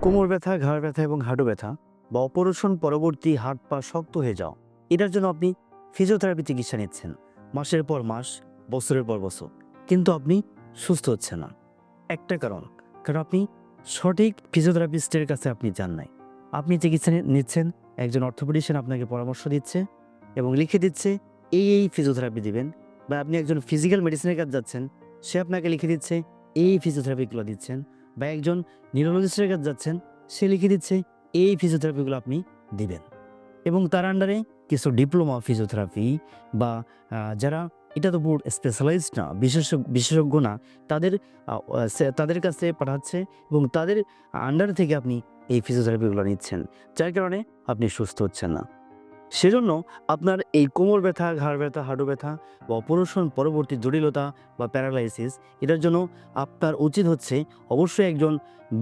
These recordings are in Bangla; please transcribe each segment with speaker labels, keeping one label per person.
Speaker 1: কোমর ব্যথা, ঘাড় ব্যথা এবং হাঁটু ব্যথা বা অপারেশন পরবর্তী হাত পা শক্ত হয়ে যাওয়া, এটার জন্য আপনি ফিজিওথেরাপি চিকিৎসা নিচ্ছেন মাসের পর মাস, বছরের পর বছর, কিন্তু আপনি সুস্থ হচ্ছেন না। একটা কারণ আপনি সঠিক ফিজিওথেরাপিস্টের কাছে আপনি যান নাই। আপনি চিকিৎসা নিচ্ছেন, একজন অর্থোপেডিশিয়ান আপনাকে পরামর্শ দিচ্ছে এবং লিখে দিচ্ছে এই ফিজিওথেরাপি দিবেন, বা আপনি একজন ফিজিক্যাল মেডিসিনের কাছে যাচ্ছেন, সে আপনাকে লিখে দিচ্ছে এই ফিজিওথেরাপিগুলো দিচ্ছেন, বা একজন নিউরোলজিস্টের কাছে যাচ্ছেন, সে লিখে দিচ্ছে এই ফিজিওথেরাপিগুলো আপনি দিবেন। এবং তার আন্ডারে কিছু ডিপ্লোমা ফিজিওথেরাপি বা যারা এটা তো পুরো স্পেশালাইজড না, বিশেষজ্ঞ না, তাদের তাদের কাছে পাঠাচ্ছে এবং তাদের আন্ডার থেকে আপনি এই ফিজিওথেরাপিগুলো নিচ্ছেন, যার কারণে আপনি সুস্থ হচ্ছেন না। সেজন্য আপনার এই কোমর ব্যথা, ঘাড় ব্যথা, হাঁটু ব্যথা বা অপারেশন পরবর্তী জটিলতা বা প্যারালাইসিস, এটার জন্য আপনার উচিত হচ্ছে অবশ্যই একজন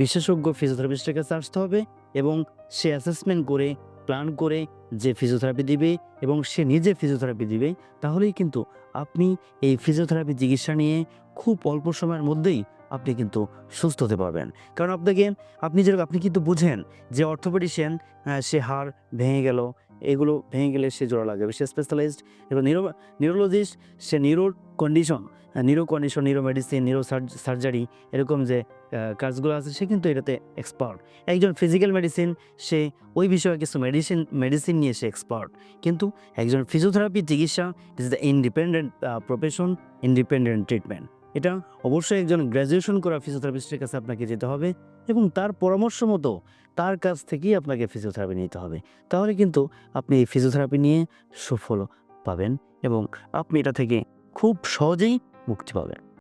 Speaker 1: বিশেষজ্ঞ ফিজিওথেরাপিস্টের কাছে আসতে হবে এবং সে অ্যাসেসমেন্ট করে, প্ল্যান করে যে ফিজিওথেরাপি দিবে এবং সে নিজে ফিজিওথেরাপি দিবে, তাহলেই কিন্তু আপনি এই ফিজিওথেরাপি চিকিৎসা নিয়ে খুব অল্প সময়ের মধ্যেই আপনি কিন্তু সুস্থ হতে পারবেন। কারণ আপনি কিন্তু বুঝেন যে অর্থোপেডিশিয়ান, সে হাড় ভেঙে গেল, এগুলো ভেঙে গেলে সে জোড়া লাগাবে, সে স্পেশালাইজড। এবং নিউরোলজিস্ট, সে neuro condition, neuro medicine, surgery, এরকম যে কাজগুলো আছে, সে কিন্তু এটাতে এক্সপার্ট। একজন ফিজিক্যাল মেডিসিন, সে ওই বিষয়ে কিছু মেডিসিন নিয়ে সে এক্সপার্ট। কিন্তু একজন ফিজিওথেরাপি চিকিৎসা is the independent profession, independent treatment. এটা অবশ্যই একজন গ্র্যাজুয়েশন করা ফিজিওথেরাপিস্টের কাছে আপনাকে যেতে হবে এবং তার পরামর্শ মতো তার কাছ থেকেই আপনাকে ফিজিওথেরাপি নিতে হবে। তাহলে কিন্তু আপনি এই ফিজিওথেরাপি নিয়ে সুফল পাবেন এবং আপনি এটা থেকে খুব সহজেই মুক্তি পাবেন।